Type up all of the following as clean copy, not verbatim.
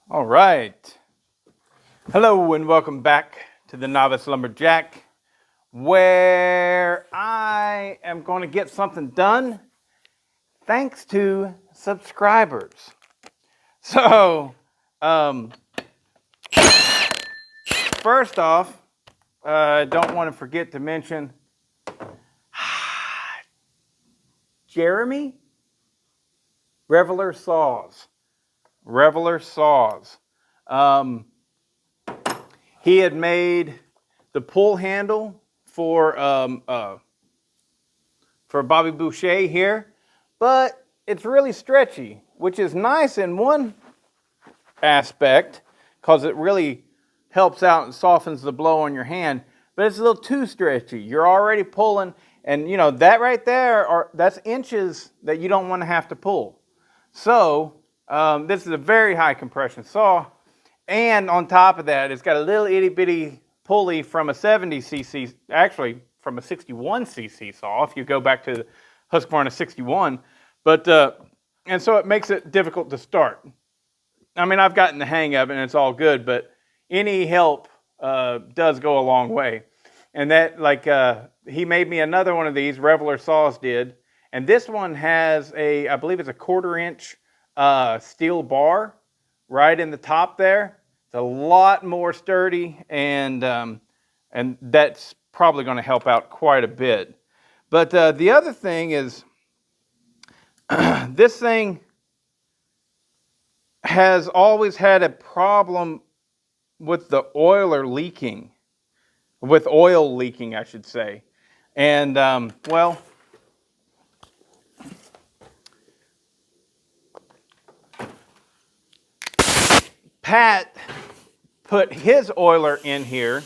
All right. Hello and welcome back to the Novice Lumberjack, where I am going to get something done thanks to subscribers. So, first off, I don't want to forget to mention Jeremy Reveler Saws. Reveler Saws. He had made the pull handle for Bobby Boucher here, but it's really stretchy, which is nice in one aspect because it really helps out and softens the blow on your hand, but it's a little too stretchy. You're already pulling, and you know that right there, that's inches that you don't want to have to pull. So this is a very high compression saw, and on top of that, it's got a little itty bitty pulley from a 70cc, actually from a 61cc saw, if you go back to the Husqvarna 61. But, and so it makes it difficult to start. I mean, I've gotten the hang of it and it's all good, but any help does go a long way. And that, he made me another one of these, Reveler Saws did. And this one has I believe it's a 1/4 inch steel bar right in the top there. It's a lot more sturdy, and that's probably going to help out quite a bit. But the other thing is, this thing has always had a problem with the oiler leaking, with oil leaking, I should say. And, well, Pat put his oiler in here.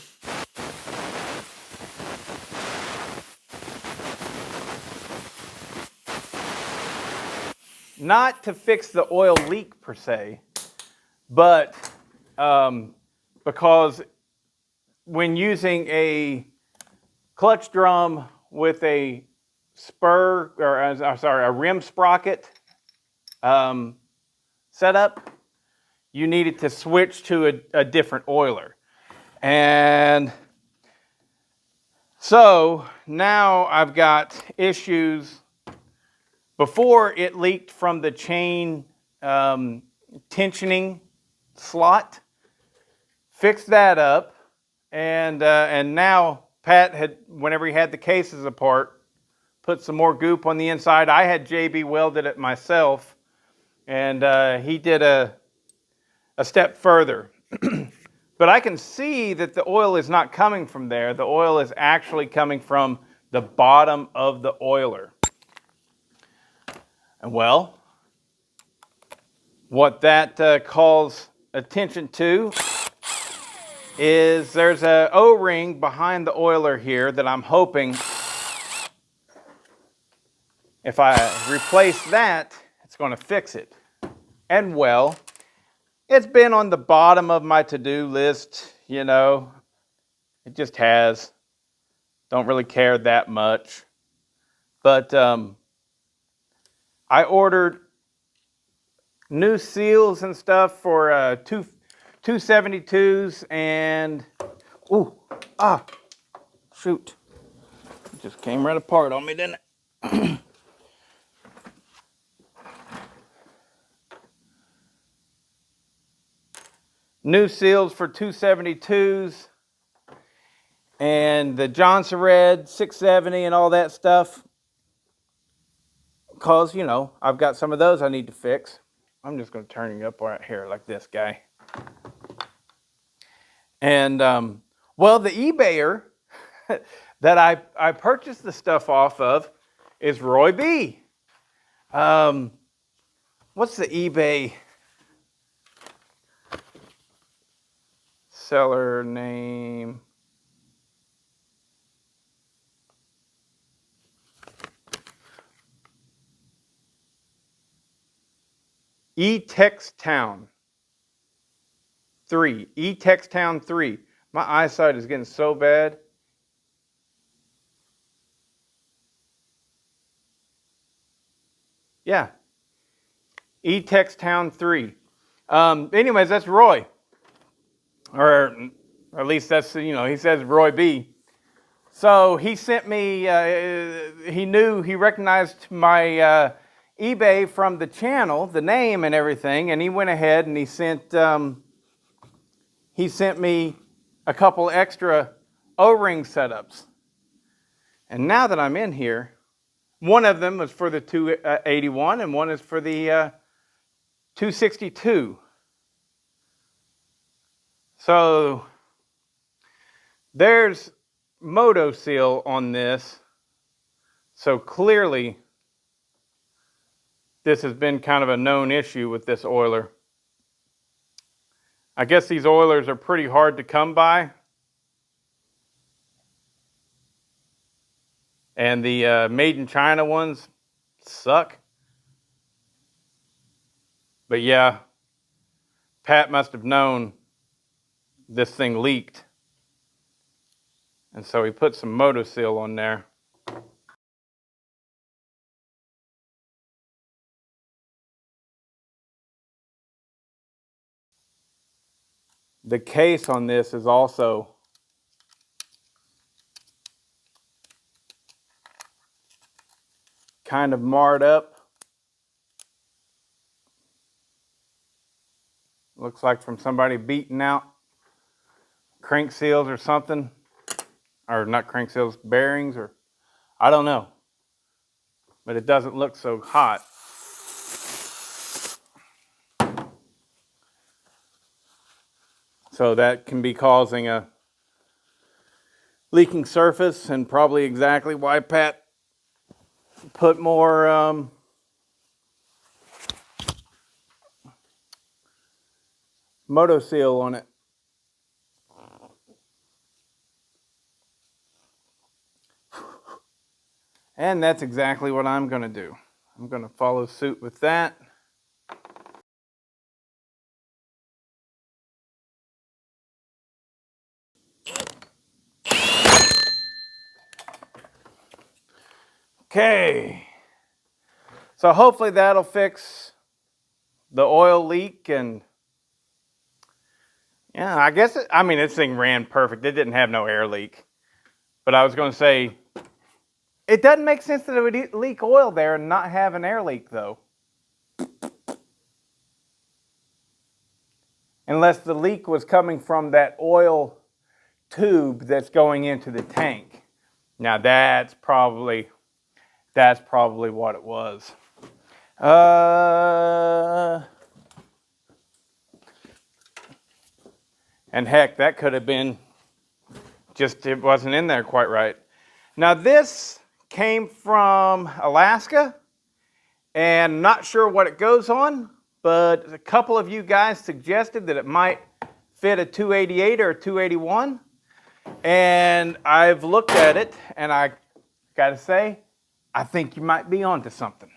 Not to fix the oil leak per se, but because when using a clutch drum with a a rim sprocket setup, you needed to switch to a different oiler. And so now I've got issues. Before, it leaked from the chain tensioning slot. Fixed that up, and now Pat had, whenever he had the cases apart, put some more goop on the inside. I had JB welded it myself, and he did a step further. But I can see that the oil is not coming from there. The oil is actually coming from the bottom of the oiler. And well, what that calls attention to is there's an O-ring behind the oiler here that I'm hoping if I replace that, it's going to fix it. And well, it's been on the bottom of my to-do list, you know. It just has. Don't really care that much. But I ordered new seals and stuff for 272s, and shoot, it just came right apart on me, didn't it? New seals for 272s and the Johnson Red 670 and all that stuff, because, you know, I've got some of those I need to fix. I'm just going to turn you up right here like this guy. And, well, the eBayer that I purchased the stuff off of is Roy B. What's the eBay seller name? eTextown 3. eTextown 3. My eyesight is getting so bad. Yeah. eTextown 3. Anyways, that's Roy. Or at least that's, he says Roy B. So he sent me, he recognized my eBay from the channel, the name and everything, and he went ahead and he sent me a couple extra O-ring setups. And now that I'm in here, one of them was for the 281 and one is for the 262. So there's Moto Seal on this. So clearly this has been kind of a known issue with this oiler. I guess these oilers are pretty hard to come by. And the made in China ones suck. But yeah, Pat must have known this thing leaked. And so he put some Moto Seal on there. The case on this is also kind of marred up. Looks like from somebody beating out crank seals or something. Or not crank seals, bearings, or I don't know. But it doesn't look so hot. So that can be causing a leaking surface, and probably exactly why Pat put more Moto Seal on it. And that's exactly what I'm going to do. I'm going to follow suit with that. Okay. So hopefully that'll fix the oil leak. And yeah, I guess, this thing ran perfect. It didn't have no air leak. But I was going to say, it doesn't make sense that it would leak oil there and not have an air leak, though. Unless the leak was coming from that oil tube that's going into the tank. Now that's probably what it was. And heck, that could have been just it wasn't in there quite right. Now this came from Alaska, and not sure what it goes on, but a couple of you guys suggested that it might fit a 288 or a 281. And I've looked at it, and I gotta say, I think you might be onto something.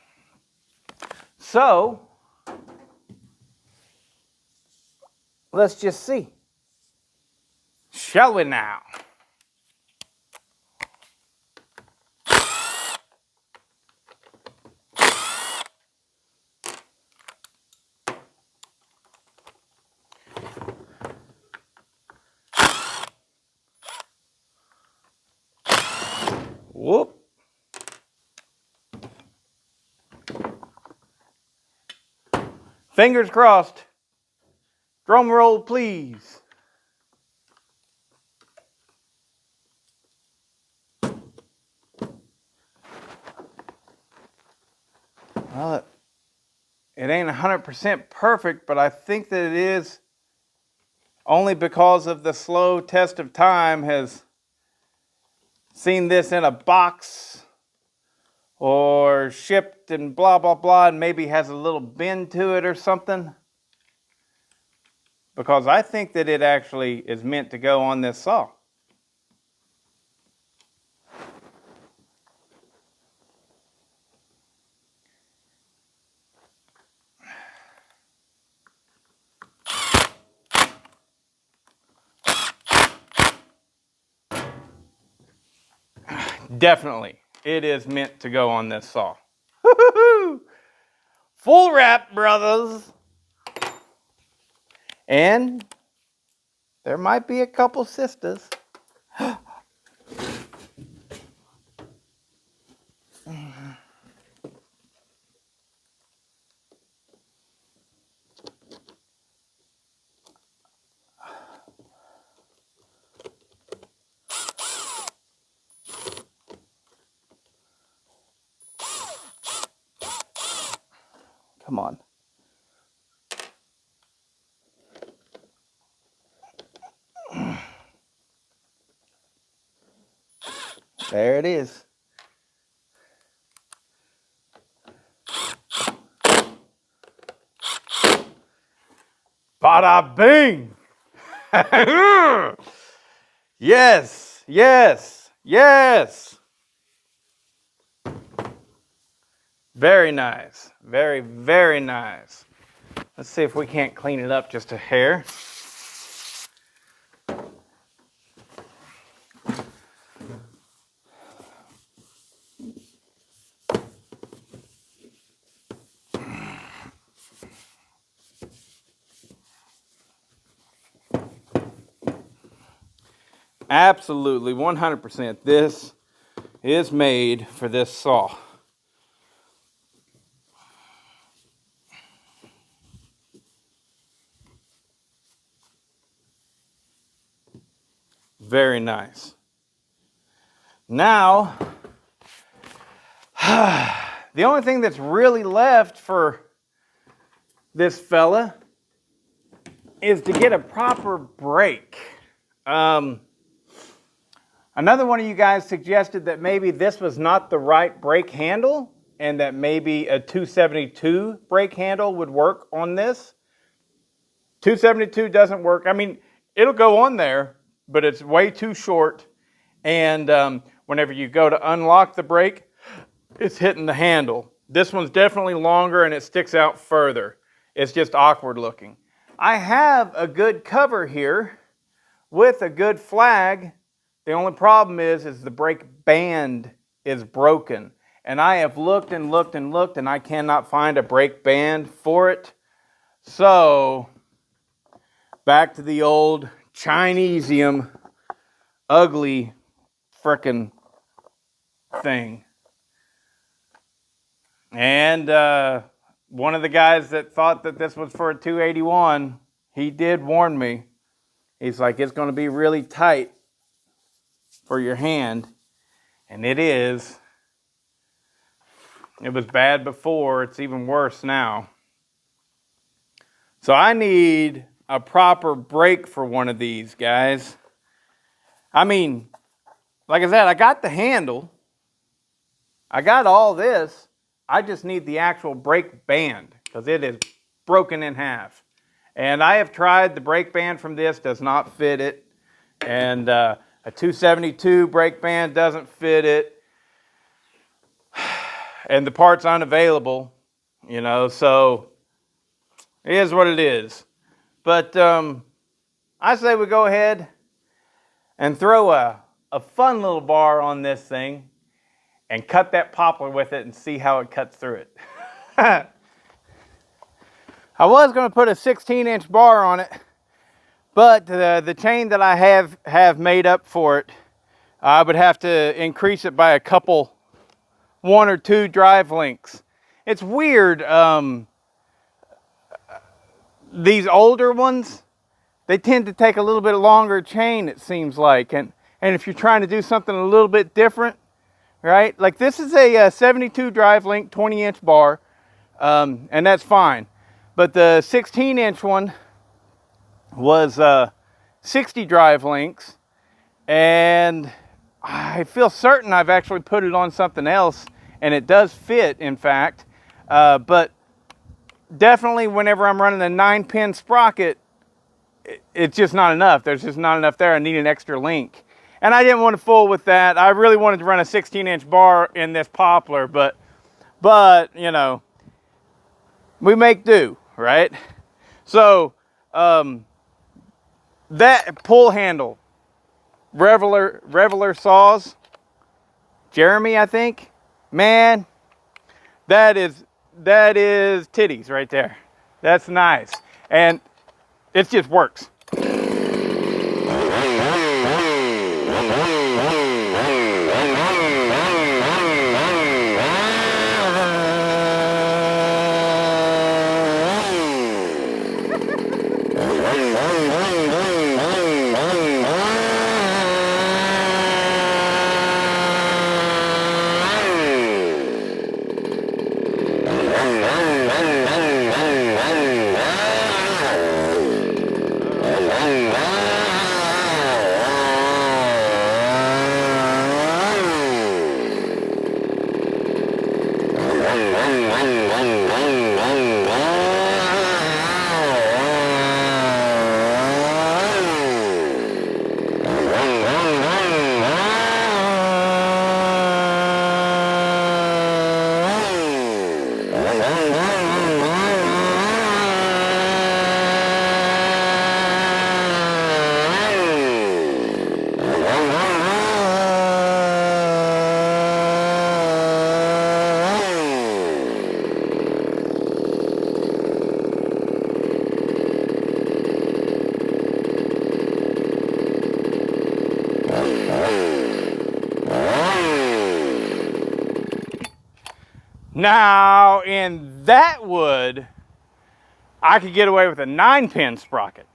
So, let's just see. Shall we now? Whoop. Fingers crossed. Drum roll, please. Well, it ain't 100% perfect, but I think that it is, only because of the slow test of time has seen this in a box or shipped and blah, blah, blah, and maybe has a little bend to it or something. Because I think that it actually is meant to go on this saw. Definitely, it is meant to go on this saw. Full wrap, brothers. And there might be a couple sisters. Come on. There it is. Bada bing! Yes, yes, yes. Very nice. Very, very nice. Let's see if we can't clean it up just a hair. Absolutely, 100%. This is made for this saw. Very nice. Now, the only thing that's really left for this fella is to get a proper brake. Another one of you guys suggested that maybe this was not the right brake handle and that maybe a 272 brake handle would work on this. 272 doesn't work. I mean, it'll go on there, but it's way too short. And whenever you go to unlock the brake, it's hitting the handle. This one's definitely longer and it sticks out further. It's just awkward looking. I have a good cover here with a good flag. The only problem is the brake band is broken. And I have looked and looked and looked and I cannot find a brake band for it. So, back to the old Chinesium ugly frickin' thing. And one of the guys that thought that this was for a 281, he did warn me. He's like, it's going to be really tight for your hand. And it is. It was bad before. It's even worse now. So I need a proper brake for one of these, guys. I mean, like I said, I got the handle. I got all this. I just need the actual brake band because it is broken in half. And I have tried the brake band from this, does not fit it. And a 272 brake band doesn't fit it. And the part's unavailable, you know, so it is what it is. But I say we go ahead and throw a fun little bar on this thing and cut that poplar with it and see how it cuts through it. I was going to put a 16-inch bar on it, but the chain that I have made up for it, I would have to increase it by a couple, 1 or 2 drive links. It's weird. These older ones, they tend to take a little bit longer chain, it seems like. And if you're trying to do something a little bit different, right? Like this is a 72 drive link, 20-inch bar, and that's fine. But the 16-inch one was 60 drive links, and I feel certain I've actually put it on something else, and it does fit, in fact. But definitely whenever I'm running a 9-pin sprocket, it's just not enough. There's just not enough there. I need an extra link. And I didn't want to fool with that. I really wanted to run a 16-inch bar in this poplar, but you know, we make do, right? So that pull handle, Reveler saws, Jeremy, I think, man, that is titties right there. That's nice. And It just works. Now, in that wood, I could get away with a 9-pin sprocket.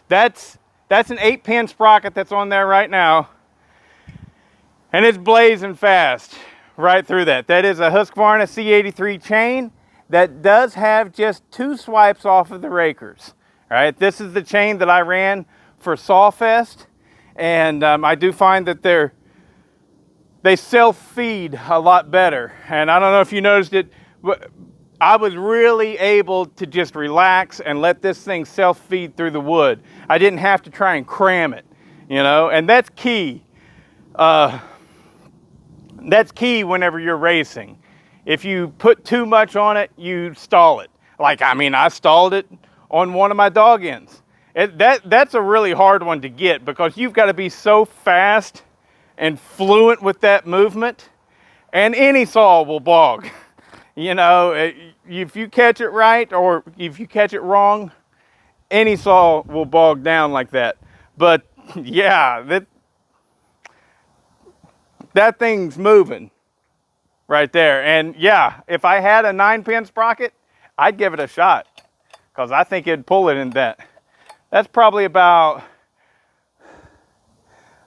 That's an 8-pin sprocket that's on there right now. And it's blazing fast right through that. That is a Husqvarna C83 chain that does have just 2 swipes off of the rakers. All right, this is the chain that I ran for Sawfest. And I do find that they self-feed a lot better. And I don't know if you noticed it, but I was really able to just relax and let this thing self-feed through the wood. I didn't have to try and cram it, you know, and that's key. That's key whenever you're racing. If you put too much on it, you stall it. Like, I mean, I stalled it on one of my dog ends. That's a really hard one to get because you've got to be so fast and fluent with that movement, and any saw will bog. You know, if you catch it right or if you catch it wrong, any saw will bog down like that. But yeah, that thing's moving right there. And yeah, if I had a 9-pin sprocket, I'd give it a shot because I think it'd pull it in that. That's probably about,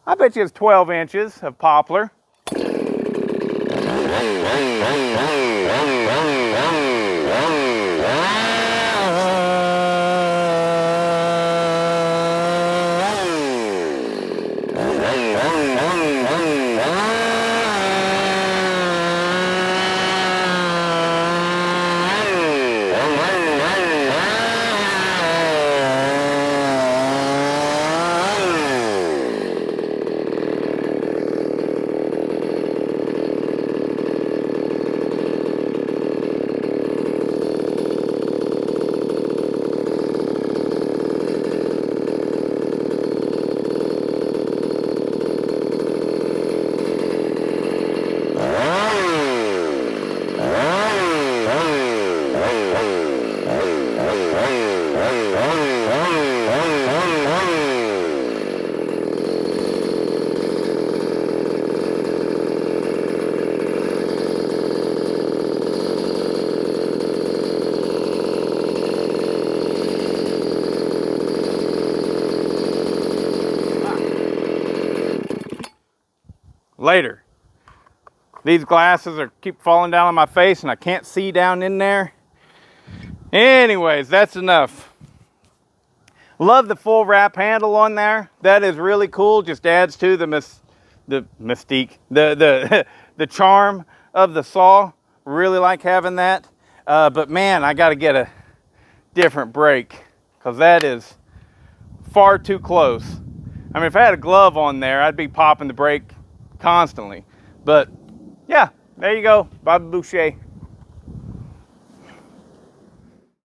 I bet you it's 12 inches of poplar. Later. These glasses keep falling down on my face and I can't see down in there. Anyways, that's enough. Love the full wrap handle on there. That is really cool. Just adds to the mystique, the charm of the saw. Really like having that. But man, I got to get a different brake because that is far too close. I mean, if I had a glove on there, I'd be popping the brake constantly. But yeah, there you go, Bobby Boucher.